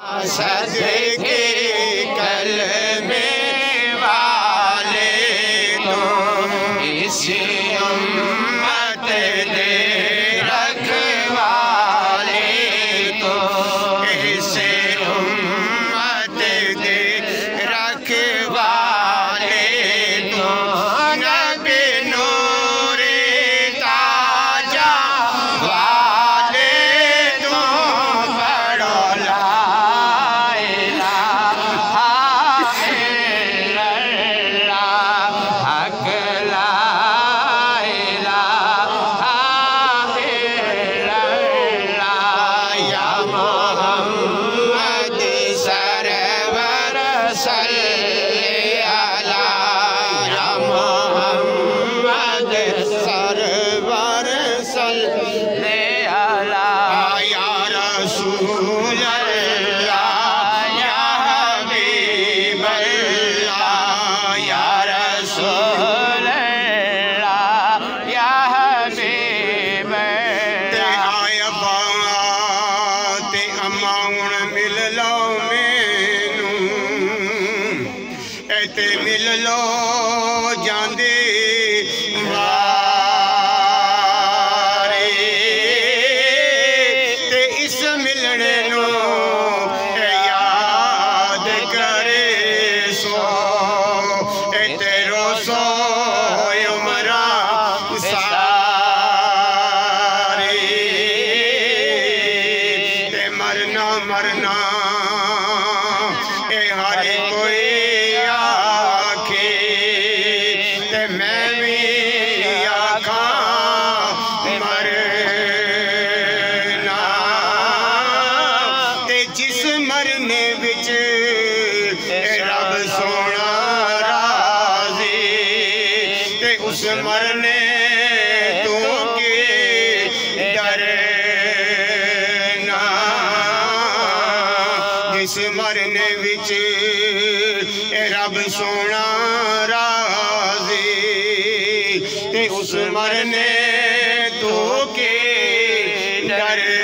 सदके कलमे वाले तो इस उम्मत दे रखवाले तो इस उम्मत दे रखवाले तो नबी नूरे ताजा वाले तो बड़ो मिल लो जांदे वारे ते इस मिलने नो याद करे सो तेरो सो उमरा सारे ते मरना मरना हर कोई मरने विच रब सोना राजी ते उस मरने तू के डरना जिस मरने विच रब सोना राजी ते उस मरने तू के डर